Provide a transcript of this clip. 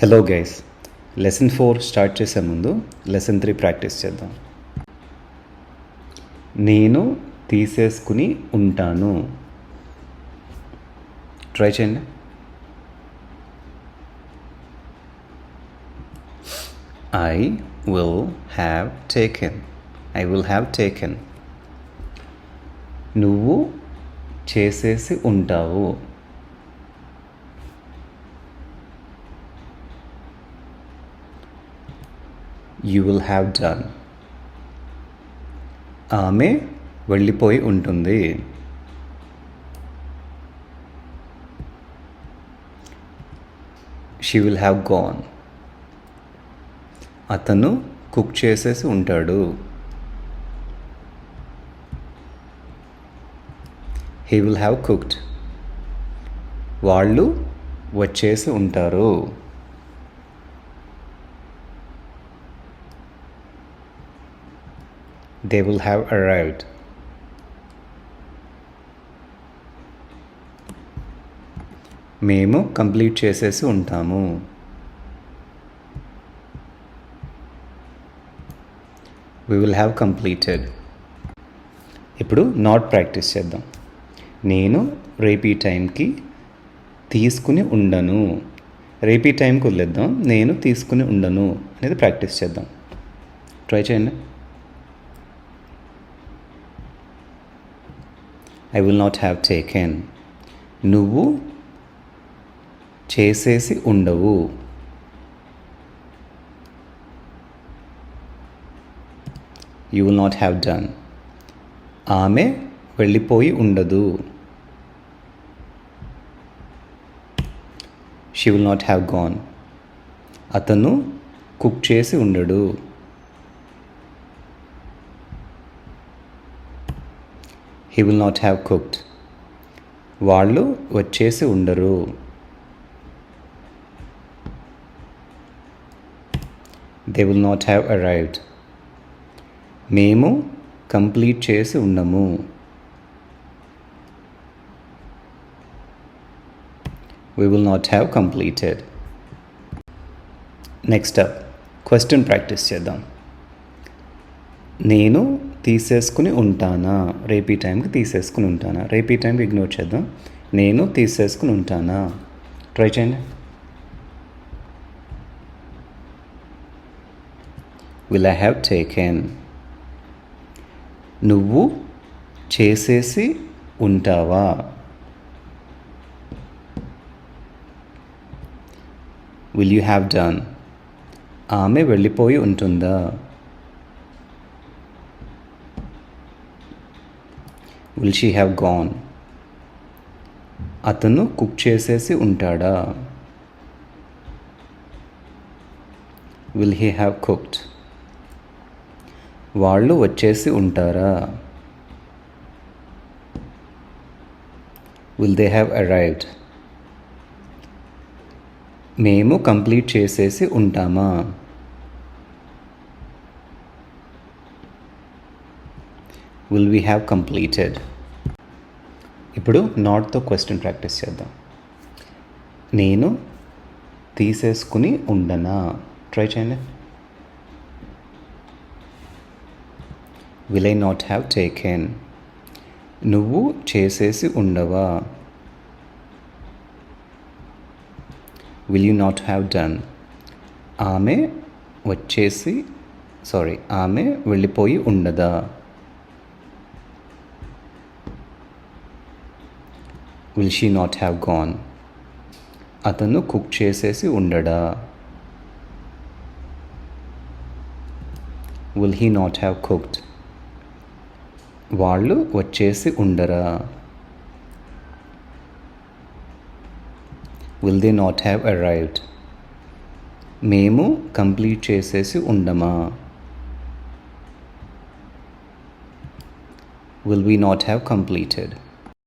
Hello guys, lesson 4 start చేసే ముందు lesson 3 practice చేద్దాం. నేను తీసేసుకుని ఉంటాను. ట్రై చేయండి. I will have taken. I will have taken. నువ్వు చేసేసి ఉంటావు. You will have done. ఆమె వెళ్ళిపోయి ఉంటుంది. She will have gone. అతను కుక్ చేసేసి ఉంటాడు. He will have cooked. వాళ్ళు వచ్చేసి ఉంటారు. They will have arrived. మేము కంప్లీట్ చేసేసి ఉంటాము. We will have completed. ఇప్పుడు నాట్ ప్రాక్టీస్ చేద్దాం. నేను రేపు ఈ టైంకి తీసుకుని ఉండను. రేపు ఈ టైంకి వదిలేద్దాం. నేను తీసుకుని ఉండను అనేది ప్రాక్టీస్ చేద్దాం. ట్రై చేయండి. I will not have taken. నువ్వు చేసేసి ఉండవు. You will not have done. ఆమె వెళ్ళిపోయి ఉండదు. She will not have gone. అతను కుక్ చేసి ఉండడు. He will not have cooked. వాళ్ళు వచ్చేసి ఉండరు. They will not have arrived. మేము కంప్లీట్ చేసి ఉండము. We will not have completed. Next up question practice చేద్దాం. నేను తీసేసుకుని ఉంటానా? రేపు ఈ టైంకి తీసేసుకుని ఉంటానా? రేపు ఈ టైంకి ఇగ్నోర్ చేద్దాం. నేను తీసేసుకుని ఉంటానా? ట్రై చేయండి. Will I have taken? నువ్వు చేసేసి ఉంటావా? Will you have done? ఆమె వెళ్ళిపోయి ఉంటుందా? Will she have gone? అతను కుక్ చేసేసి ఉంటాడా? Will he have cooked? వాళ్ళు వచ్చేసి ఉంటారా? Will they have arrived? మేము కంప్లీట్ చేసేసి ఉంటామా? Will we have completed? ఇప్పుడు నాట్తో క్వశ్చన్ ప్రాక్టీస్ చేద్దాం. నేను తీసేసుకుని ఉండనా? ట్రై చేయండి. Will I not have taken? నువ్వు చేసేసి ఉండవా? Will you not have done? ఆమె వెళ్ళిపోయి ఉండదా? Will she not have gone? అతను కుక్ చేసేసి ఉండడా? Will he not have cooked? వాళ్ళు వచ్చేసి ఉండరా? Will they not have arrived? మేము కంప్లీట్ చేసేసి ఉండమా? Will we not have completed?